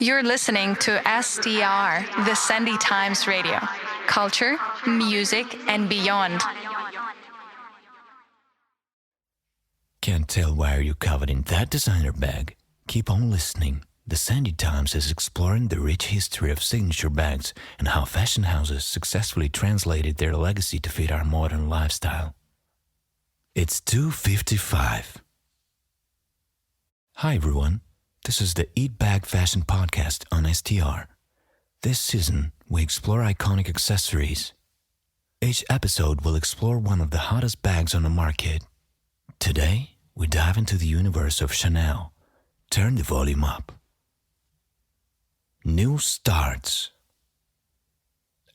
You're listening to STR, the Sandy Times Radio. Culture, music, and beyond. Can't tell why you're covered in that designer bag? Keep on listening. The Sandy Times is exploring the rich history of signature bags and how fashion houses successfully translated their legacy to fit our modern lifestyle. It's 2:55. Hi everyone, this is the Eat Bag Fashion Podcast on STR. This season, we explore iconic accessories. Each episode will explore one of the hottest bags on the market. Today, we dive into the universe of Chanel. Turn the volume up. New starts.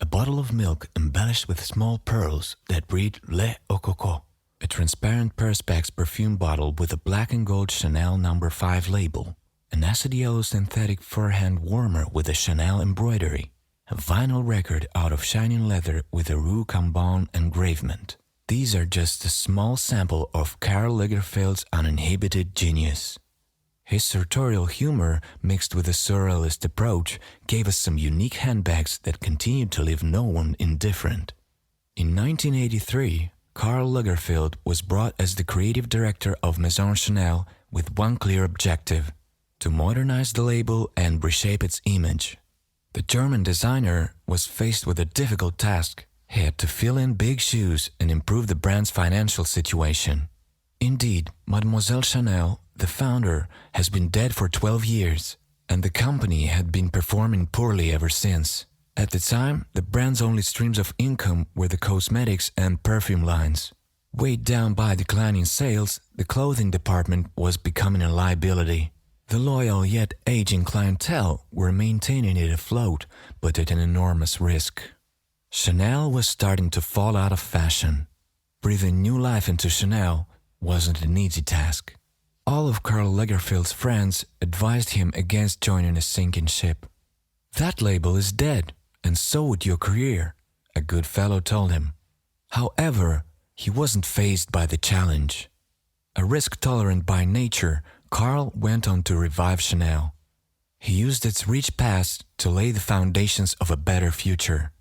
A bottle of milk embellished with small pearls that read Le Coco. A transparent perspex perfume bottle with a black and gold Chanel No. 5 label. An acid yellow synthetic fur hand warmer with a Chanel embroidery. A vinyl record out of shining leather with a Rue Cambon engravement. These are just a small sample of Karl Lagerfeld's uninhibited genius. His sartorial humor, mixed with a surrealist approach, gave us some unique handbags that continued to leave no one indifferent. In 1983, Karl Lagerfeld was brought as the creative director of Maison Chanel with one clear objective: to modernize the label and reshape its image. The German designer was faced with a difficult task. He had to fill in big shoes and improve the brand's financial situation. Indeed, Mademoiselle Chanel, the founder, has been dead for 12 years, and the company had been performing poorly ever since. At the time, the brand's only streams of income were the cosmetics and perfume lines. Weighed down by declining sales, the clothing department was becoming a liability. The loyal yet aging clientele were maintaining it afloat, but at an enormous risk. Chanel was starting to fall out of fashion. Breathing new life into Chanel wasn't an easy task. All of Karl Lagerfeld's friends advised him against joining a sinking ship. "That label is dead, and so would your career," a good fellow told him. However, he wasn't fazed by the challenge. A risk-tolerant by nature, Karl went on to revive Chanel. He used its rich past to lay the foundations of a better future.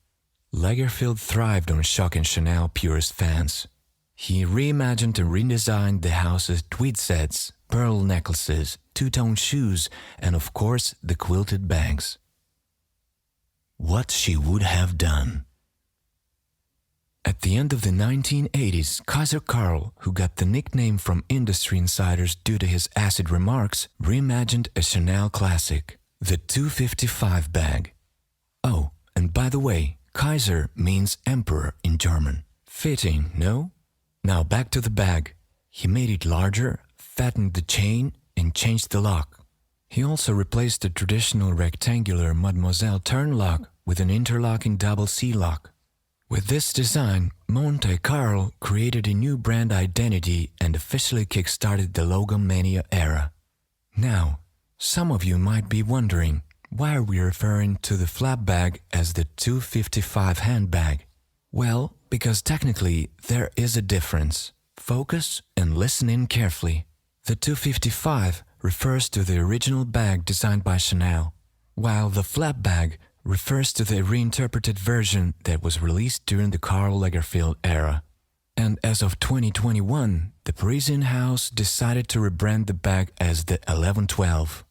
Lagerfeld thrived on shocking Chanel purist fans. He reimagined and redesigned the house's tweed sets, pearl necklaces, two-tone shoes, and of course the quilted bags. What she would have done. At the end of the 1980s, Kaiser Karl, who got the nickname from industry insiders due to his acid remarks, reimagined a Chanel classic, the 255 bag. Oh, and by the way, Kaiser means emperor in German. Fitting, no? Now back to the bag. He made it larger, fattened the chain, and changed the lock. He also replaced the traditional rectangular Mademoiselle turn lock with an interlocking double C lock. With this design, Monte Carlo created a new brand identity and officially kickstarted the logo mania era. Now, some of you might be wondering, why are we referring to the flap bag as the 255 handbag? Well, because technically there is a difference. Focus and listen in carefully. The 255 refers to the original bag designed by Chanel, while the flap bag refers to the reinterpreted version that was released during the Karl Lagerfeld era. And as of 2021, the Parisian house decided to rebrand the bag as the 1112.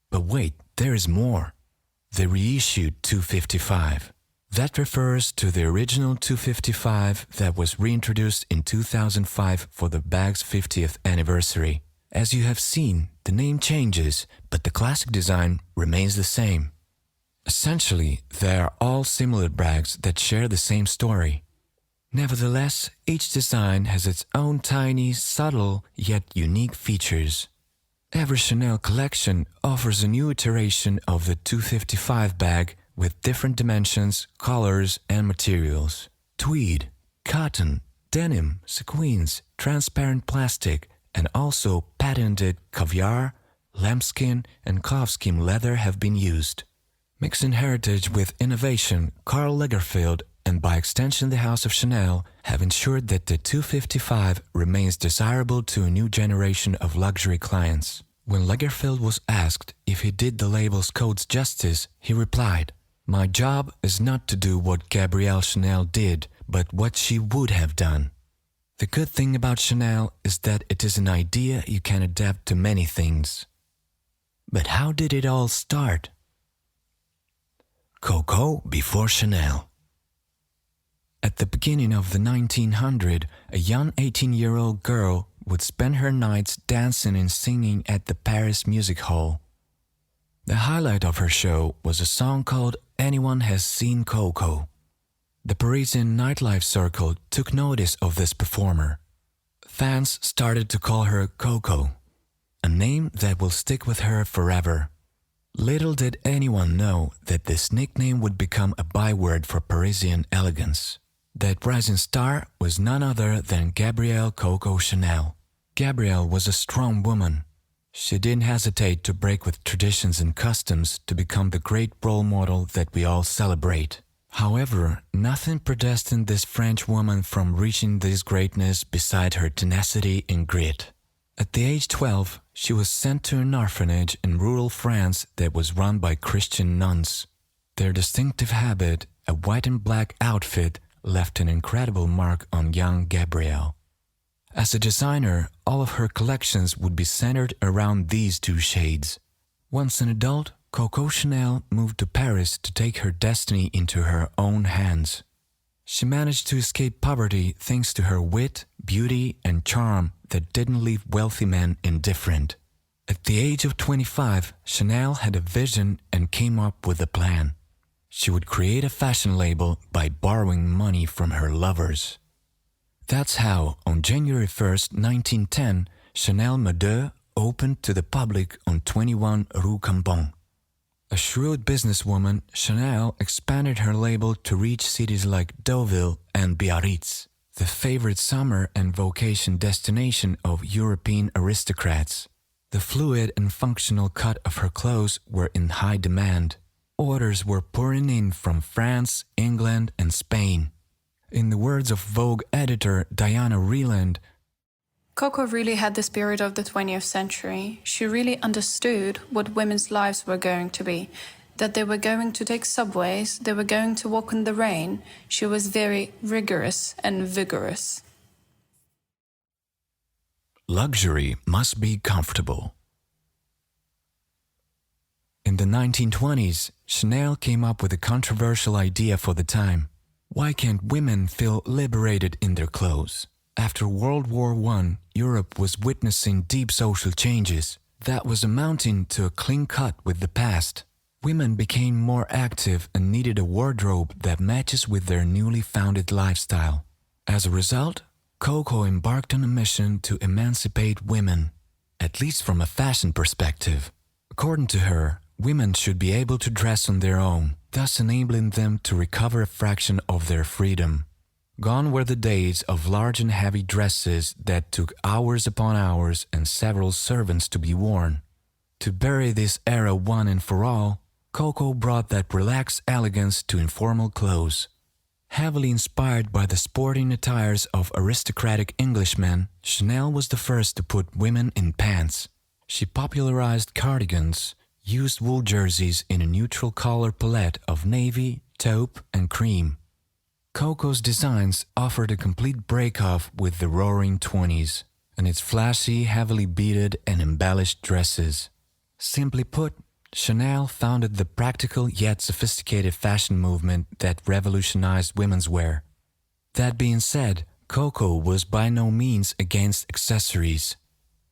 But wait, there is more. The reissued 255. That refers to the original 255 that was reintroduced in 2005 for the bag's 50th anniversary. As you have seen, the name changes, but the classic design remains the same. Essentially, they are all similar bags that share the same story. Nevertheless, each design has its own tiny, subtle, yet unique features. Every Chanel collection offers a new iteration of the 255 bag with different dimensions, colors, and materials. Tweed, cotton, denim, sequins, transparent plastic, and also patented caviar, lambskin, and calfskin leather have been used. Mixing heritage with innovation, Karl Lagerfeld, and by extension the House of Chanel, have ensured that the 255 remains desirable to a new generation of luxury clients. When Lagerfeld was asked if he did the label's codes justice, he replied, "My job is not to do what Gabrielle Chanel did, but what she would have done." The good thing about Chanel is that it is an idea you can adapt to many things. But how did it all start? Coco before Chanel. At the beginning of the 1900s, a young 18-year-old girl would spend her nights dancing and singing at the Paris Music Hall. The highlight of her show was a song called "Anyone Has Seen Coco." The Parisian nightlife circle took notice of this performer. Fans started to call her Coco, a name that will stick with her forever. Little did anyone know that this nickname would become a byword for Parisian elegance. That rising star was none other than Gabrielle Coco Chanel. Gabrielle was a strong woman. She didn't hesitate to break with traditions and customs to become the great role model that we all celebrate. However, nothing predestined this French woman from reaching this greatness beside her tenacity and grit. At the age 12, she was sent to an orphanage in rural France that was run by Christian nuns. Their distinctive habit, a white and black outfit, left an incredible mark on young Gabrielle. As a designer, all of her collections would be centered around these two shades. Once an adult, Coco Chanel moved to Paris to take her destiny into her own hands. She managed to escape poverty thanks to her wit, beauty, and charm that didn't leave wealthy men indifferent. At the age of 25, Chanel had a vision and came up with a plan. She would create a fashion label by borrowing money from her lovers. That's how, on January 1st, 1910, Chanel Mode opened to the public on 21 Rue Cambon. A shrewd businesswoman, Chanel expanded her label to reach cities like Deauville and Biarritz, the favorite summer and vacation destination of European aristocrats. The fluid and functional cut of her clothes were in high demand. Orders were pouring in from France, England, and Spain. In the words of Vogue editor Diana Vreeland, Coco really had the spirit of the 20th century. She really understood what women's lives were going to be, that they were going to take subways, they were going to walk in the rain. She was very rigorous and vigorous. Luxury must be comfortable. In the 1920s, Chanel came up with a controversial idea for the time. Why can't women feel liberated in their clothes? After World War I, Europe was witnessing deep social changes that was amounting to a clean cut with the past. Women became more active and needed a wardrobe that matches with their newly founded lifestyle. As a result, Coco embarked on a mission to emancipate women, at least from a fashion perspective. According to her, women should be able to dress on their own, thus enabling them to recover a fraction of their freedom. Gone were the days of large and heavy dresses that took hours upon hours and several servants to be worn. To bury this era one and for all, Coco brought that relaxed elegance to informal clothes. Heavily inspired by the sporting attires of aristocratic Englishmen, Chanel was the first to put women in pants. She popularized cardigans, used wool jerseys in a neutral color palette of navy, taupe, and cream. Coco's designs offered a complete break-off with the roaring 20s and its flashy, heavily beaded and embellished dresses. Simply put, Chanel founded the practical yet sophisticated fashion movement that revolutionized women's wear. That being said, Coco was by no means against accessories.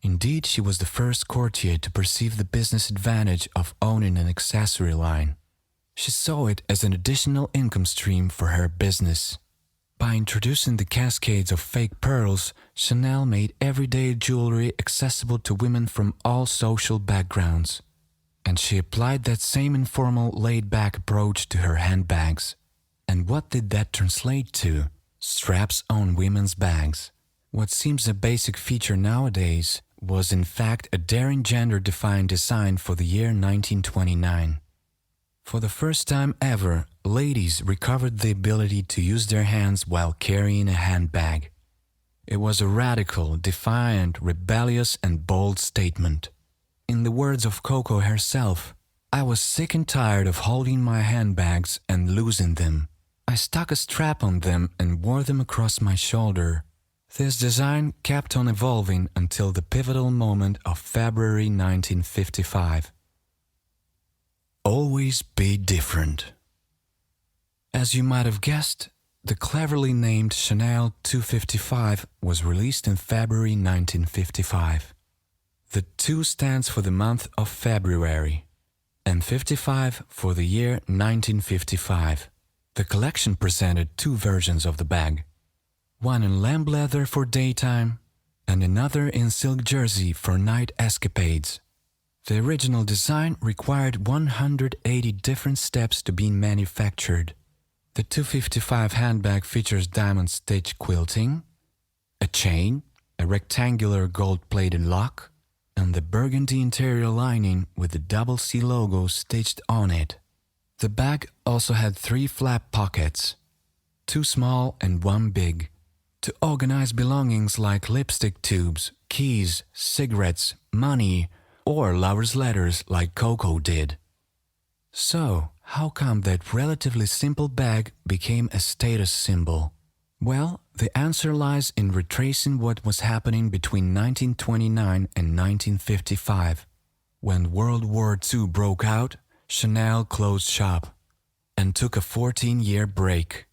Indeed, she was the first courtier to perceive the business advantage of owning an accessory line. She saw it as an additional income stream for her business. By introducing the cascades of fake pearls, Chanel made everyday jewelry accessible to women from all social backgrounds. And she applied that same informal, laid-back approach to her handbags. And what did that translate to? Straps on women's bags. What seems a basic feature nowadays was in fact a daring gender-defined design for the year 1929. For the first time ever, ladies recovered the ability to use their hands while carrying a handbag. It was a radical, defiant, rebellious, and bold statement. in the words of Coco herself, "I was sick and tired of holding my handbags and losing them. I stuck a strap on them and wore them across my shoulder." This design kept on evolving until the pivotal moment of February 1955. Always be different. As you might have guessed, the cleverly named Chanel 255 was released in February 1955. The 2 stands for the month of February, and 55 for the year 1955. The collection presented 2 versions of the bag, one in lamb leather for daytime, and another in silk jersey for night escapades. The original design required 180 different steps to be manufactured. The 255 handbag features diamond stitch quilting, a chain, a rectangular gold-plated lock, and the burgundy interior lining with the double C logo stitched on it. The bag also had 3 flap pockets, 2 small and 1 big, to organize belongings like lipstick tubes, keys, cigarettes, money, or lovers' letters like Coco did. So, how come that relatively simple bag became a status symbol? Well, the answer lies in retracing what was happening between 1929 and 1955. When World War II broke out, Chanel closed shop and took a 14-year break.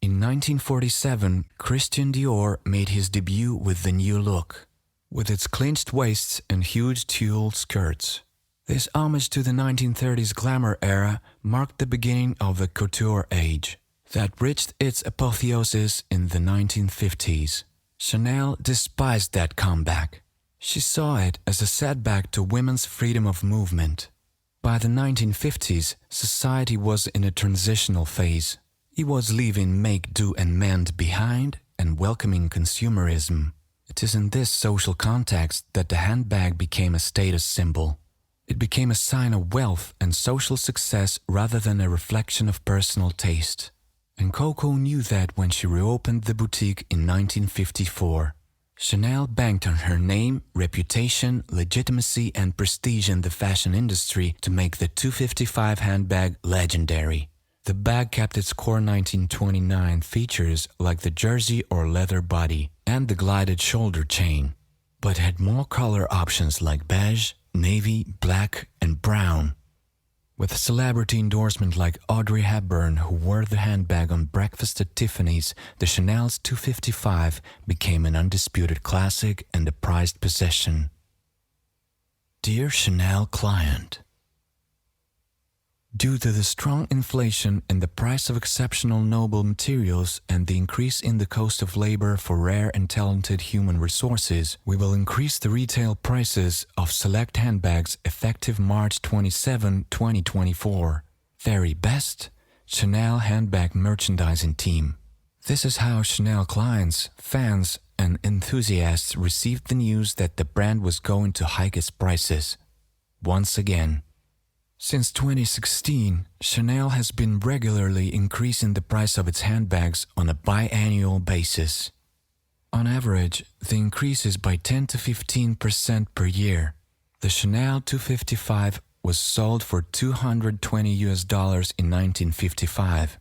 In 1947, Christian Dior made his debut with the new look, with its clinched waists and huge tulle skirts. This homage to the 1930s glamour era marked the beginning of the couture age that reached its apotheosis in the 1950s. Chanel despised that comeback. She saw it as a setback to women's freedom of movement. By the 1950s, society was in a transitional phase. It was leaving make, do, and mend behind and welcoming consumerism. It is in this social context that the handbag became a status symbol. It became a sign of wealth and social success rather than a reflection of personal taste. And Coco knew that when she reopened the boutique in 1954. Chanel banked on her name, reputation, legitimacy, and prestige in the fashion industry to make the 255 handbag legendary. The bag kept its core 1929 features like the jersey or leather body and the glided shoulder chain, but had more color options like beige, navy, black, and brown. With a celebrity endorsement like Audrey Hepburn, who wore the handbag on Breakfast at Tiffany's, the Chanel's 255 became an undisputed classic and a prized possession. Dear Chanel client, due to the strong inflation in the price of exceptional noble materials and the increase in the cost of labor for rare and talented human resources, we will increase the retail prices of select handbags effective March 27, 2024. Very best, Chanel Handbag Merchandising Team. This is how Chanel clients, fans, and enthusiasts received the news that the brand was going to hike its prices. Once again. Since 2016, Chanel has been regularly increasing the price of its handbags on a biannual basis. On average, the increase is by 10 to 15% per year. The Chanel 255 was sold for $220 in 1955.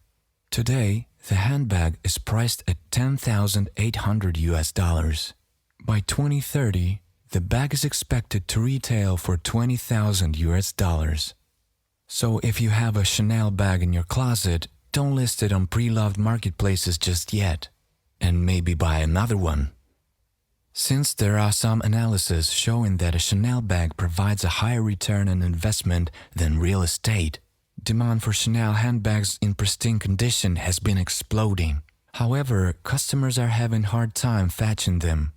Today, the handbag is priced at $10,800. By 2030, the bag is expected to retail for $20,000. So if you have a Chanel bag in your closet, don't list it on pre-loved marketplaces just yet, and maybe buy another one. Since there are some analyses showing that a Chanel bag provides a higher return on investment than real estate, demand for Chanel handbags in pristine condition has been exploding. However, customers are having a hard time fetching them.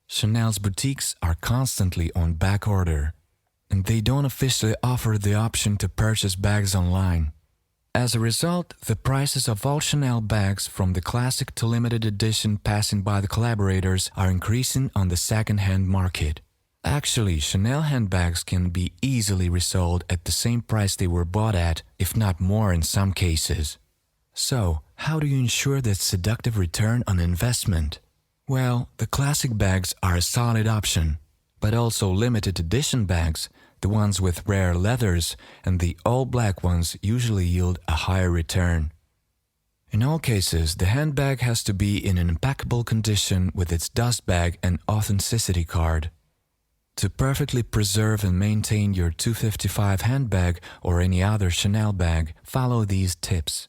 Chanel's boutiques are constantly on back order, and they don't officially offer the option to purchase bags online. As a result, the prices of all Chanel bags from the classic to limited edition passing by the collaborators are increasing on the second-hand market. Actually, Chanel handbags can be easily resold at the same price they were bought at, if not more in some cases. So, how do you ensure that seductive return on investment? Well, the classic bags are a solid option, but also limited edition bags, The ones with rare leathers and the all-black ones usually yield a higher return. In all cases, the handbag has to be in an impeccable condition with its dust bag and authenticity card. To perfectly preserve and maintain your 255 handbag or any other Chanel bag, follow these tips.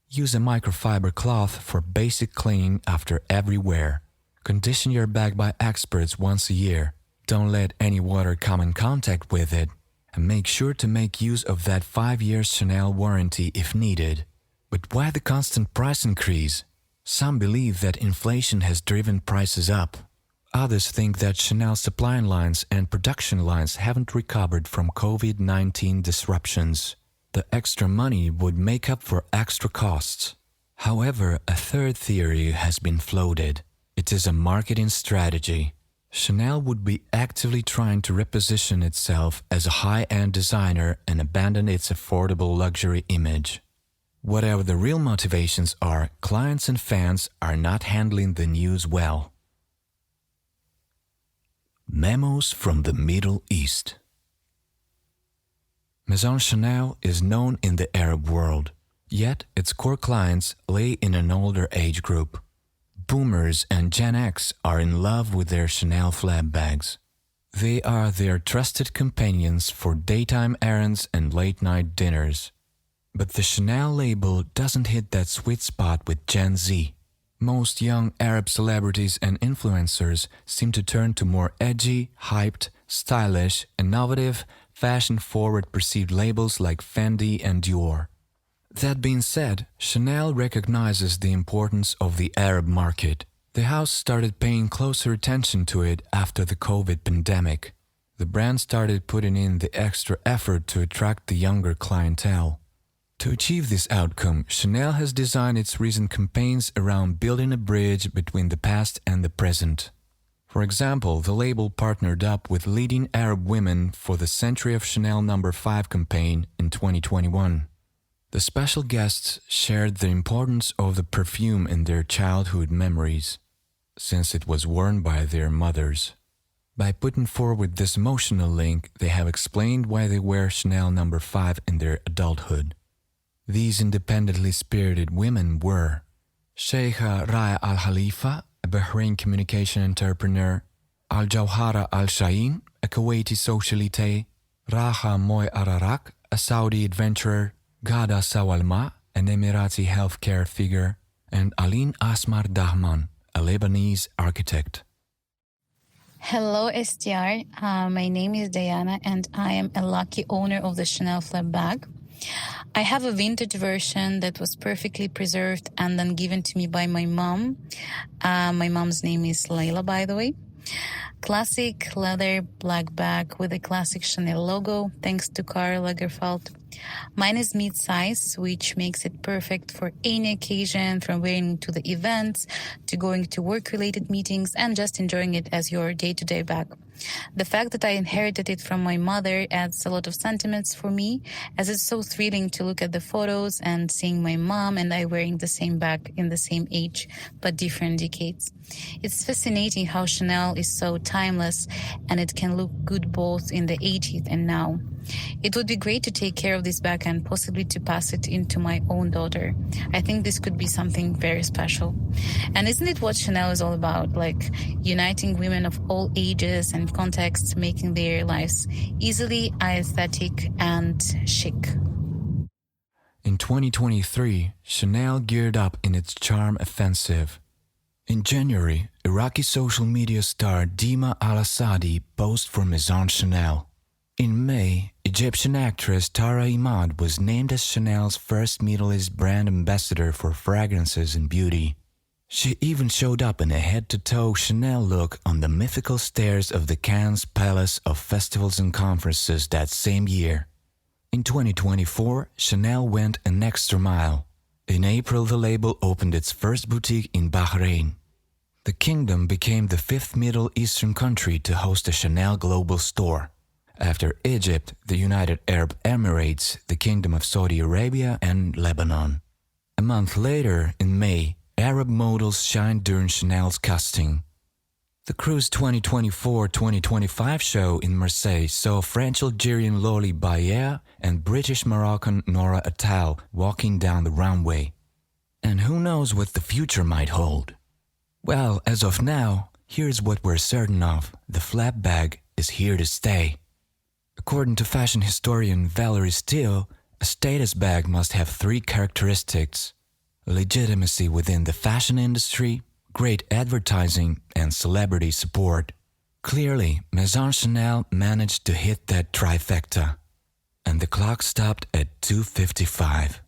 Use a microfiber cloth for basic cleaning after every wear. Condition your bag by experts once a year. Don't let any water come in contact with it. And make sure to make use of that 5-year Chanel warranty if needed. But why the constant price increase? Some believe that inflation has driven prices up. Others think that Chanel supply lines and production lines haven't recovered from COVID-19 disruptions. The extra money would make up for extra costs. However, a third theory has been floated. It is a marketing strategy. Chanel would be actively trying to reposition itself as a high-end designer and abandon its affordable luxury image. Whatever the real motivations are, clients and fans are not handling the news well. Memos from the Middle East. Maison Chanel is known in the Arab world, yet its core clients lay in an older age group. Boomers and Gen X are in love with their Chanel flap bags. They are their trusted companions for daytime errands and late-night dinners. But the Chanel label doesn't hit that sweet spot with Gen Z. Most young Arab celebrities and influencers seem to turn to more edgy, hyped, stylish, innovative, fashion-forward perceived labels like Fendi and Dior. That being said, Chanel recognizes the importance of the Arab market. The house started paying closer attention to it after the COVID pandemic. The brand started putting in the extra effort to attract the younger clientele. To achieve this outcome, Chanel has designed its recent campaigns around building a bridge between the past and the present. For example, the label partnered up with leading Arab women for the Century of Chanel No. 5 campaign in 2021. The special guests shared the importance of the perfume in their childhood memories, since it was worn by their mothers. By putting forward this emotional link, they have explained why they wear Chanel No. 5 in their adulthood. These independently spirited women were Sheikha Raya Al Khalifa, a Bahrain communication entrepreneur, Al Jawhara Al Shain, a Kuwaiti socialite, Raha Moy Ararak, a Saudi adventurer, Ghada Sawalma, an Emirati healthcare figure, and Aline Asmar Dahman, a Lebanese architect. Hello, STR. My name is Diana, and I am a lucky owner of the Chanel flap bag. I have a vintage version that was perfectly preserved and then given to me by my mom. My mom's name is Layla, by the way. Classic leather black bag with a classic Chanel logo, thanks to Karl Lagerfeld. Mine is mid-size, which makes it perfect for any occasion, from wearing to the events, to going to work-related meetings, and just enjoying it as your day-to-day bag. The fact that I inherited it from my mother adds a lot of sentiments for me, as it's so thrilling to look at the photos and seeing my mom and I wearing the same bag in the same age, but different decades. It's fascinating how Chanel is so timeless, and it can look good both in the 80s and now. It would be great to take care of this bag and possibly to pass it into my own daughter. I think this could be something very special. And isn't it what Chanel is all about? Like uniting women of all ages and contexts, making their lives easily aesthetic and chic. In 2023, Chanel geared up in its charm offensive. In January, Iraqi social media star Dima Al-Assadi posed for Maison Chanel. In May, Egyptian actress Tara Imad was named as Chanel's first Middle East brand ambassador for fragrances and beauty. She even showed up in a head-to-toe Chanel look on the mythical stairs of the Cannes Palace of Festivals and Conferences that same year. In 2024, Chanel went an extra mile. In April, the label opened its first boutique in Bahrain. The kingdom became the 5th Middle Eastern country to host a Chanel global store, after Egypt, the United Arab Emirates, the Kingdom of Saudi Arabia, and Lebanon. A month later, in May, Arab models shined during Chanel's casting. The Cruise 2024-2025 show in Marseille saw French-Algerian Loli Bayer and British-Moroccan Nora Attal walking down the runway. And who knows what the future might hold? Well, as of now, here's what we're certain of. The flap bag is here to stay. According to fashion historian Valerie Steele, a status bag must have 3 characteristics: legitimacy within the fashion industry, great advertising, and celebrity support. Clearly, Maison Chanel managed to hit that trifecta. And the clock stopped at 2:55.